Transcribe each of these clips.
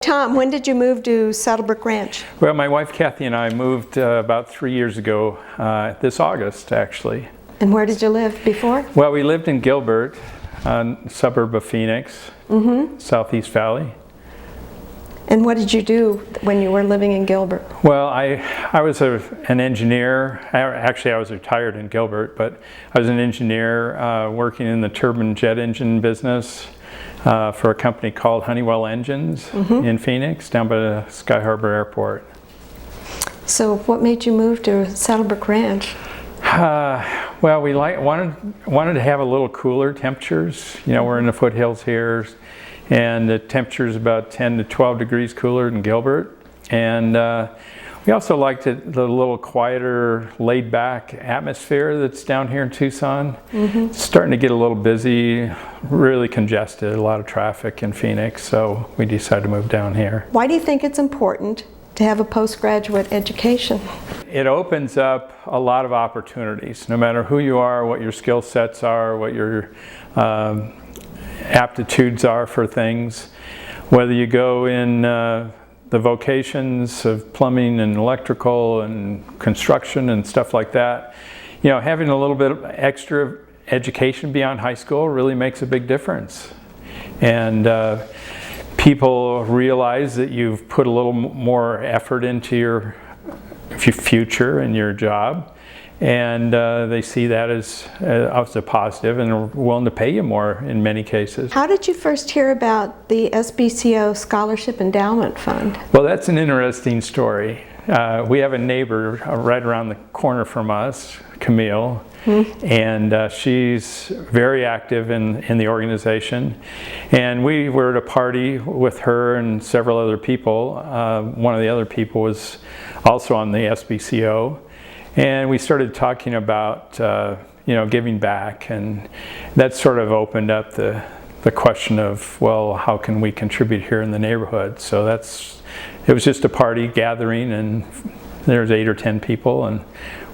Tom, when did you move to Saddlebrook Ranch? Well, my wife Kathy and I moved about 3 years ago, this August actually. And where did you live before? Well, we lived in Gilbert, a suburb of Phoenix, Southeast Valley. And what did you do when you were living in Gilbert? Well, I was an engineer. Actually, I was retired in Gilbert, but I was an engineer working in the turbine jet engine business for a company called Honeywell Engines in Phoenix, down by the Sky Harbor Airport. So what made you move to Saddlebrook Ranch? Well, we wanted to have a little cooler temperatures. You know, we're in the foothills here, and the temperature is about 10 to 12 degrees cooler than Gilbert. And we also liked the little quieter, laid-back atmosphere that's down here in Tucson. It's starting to get a little busy, really congested, a lot of traffic in Phoenix, so we decided to move down here. Why do you think it's important to have a postgraduate education? It opens up a lot of opportunities, no matter who you are, what your skill sets are, what your aptitudes are for things. Whether you go in the vocations of plumbing and electrical and construction and stuff like that, you know, having a little bit of extra education beyond high school really makes a big difference. And people realize that you've put a little more effort into your future and your job, and they see that as a positive and are willing to pay you more in many cases. How did you first hear about the SBCO Scholarship Endowment Fund? Well, that's an interesting story. We have a neighbor right around the corner from us, Camille, and she's very active in the organization. And we were at a party with her and several other people. One of the other people was also on the SBCO. And we started talking about, you know, giving back, and that sort of opened up the question of, well, how can we contribute here in the neighborhood? So it was just a party gathering, and there's 8 or 10 people, and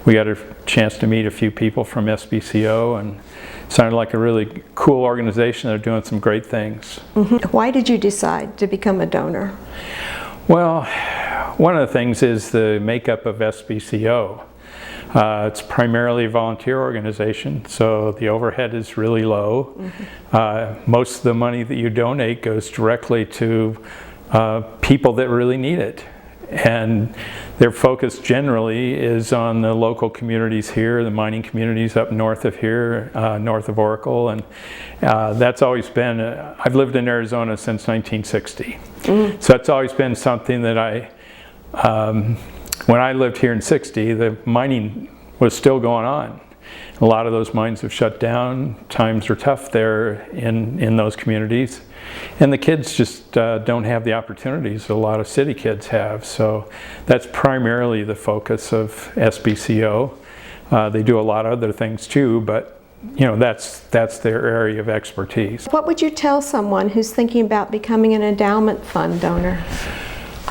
we got a chance to meet a few people from SBCO, and it sounded like a really cool organization. They're doing some great things. Why did you decide to become a donor? Well, one of the things is the makeup of SBCO. It's primarily a volunteer organization, so the overhead is really low. Most of the money that you donate goes directly to people that really need it. And their focus generally is on the local communities here, the mining communities up north of here, north of Oracle. And that's always been, I've lived in Arizona since 1960. So that's always been something that when I lived here in '60, the mining was still going on. A lot of those mines have shut down. Times are tough there in those communities. And the kids just don't have the opportunities a lot of city kids have. So that's primarily the focus of SBCO. They do a lot of other things too, but you know, that's their area of expertise. What would you tell someone who's thinking about becoming an endowment fund donor?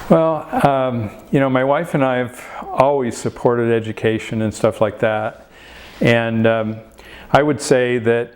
Well, you know, my wife and I have always supported education and stuff like that. And I would say that,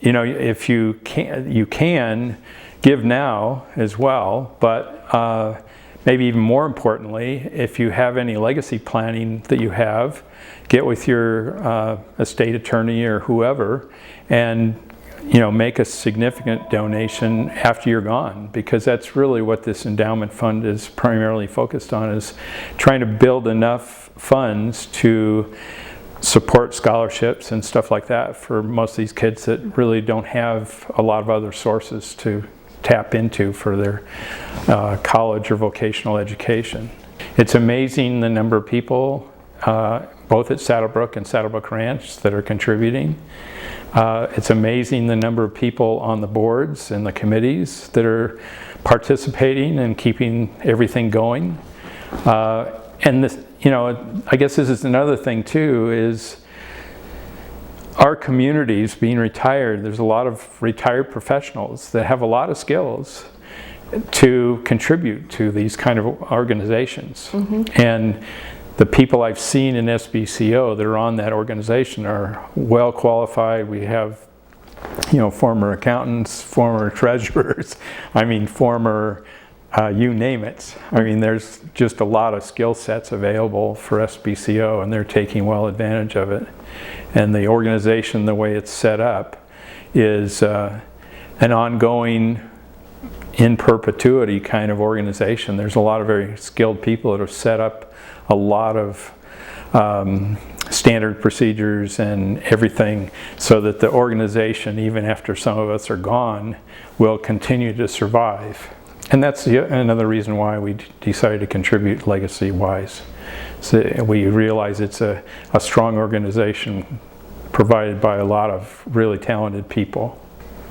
you know, if you can give now as well, but maybe even more importantly, if you have any legacy planning that you have, get with your estate attorney or whoever and, you know, make a significant donation after you're gone, because that's really what this endowment fund is primarily focused on, is trying to build enough funds to support scholarships and stuff like that for most of these kids that really don't have a lot of other sources to tap into for their college or vocational education. It's amazing the number of people both at Saddlebrook and Saddlebrook Ranch that are contributing. It's amazing the number of people on the boards and the committees that are participating and keeping everything going. And this, you know, I guess this is another thing too, is our communities being retired. There's a lot of retired professionals that have a lot of skills to contribute to these kind of organizations. And the people I've seen in SBCO that are on that organization are well qualified. We have, you know, former accountants, former treasurers, I mean former you name it. I mean, there's just a lot of skill sets available for SBCO, and they're taking well advantage of it. And the organization, the way it's set up, is an ongoing, in perpetuity kind of organization. There's a lot of very skilled people that have set up a lot of standard procedures and everything, so that the organization, even after some of us are gone, will continue to survive. And that's another reason why we decided to contribute legacy-wise. So we realize it's a strong organization provided by a lot of really talented people.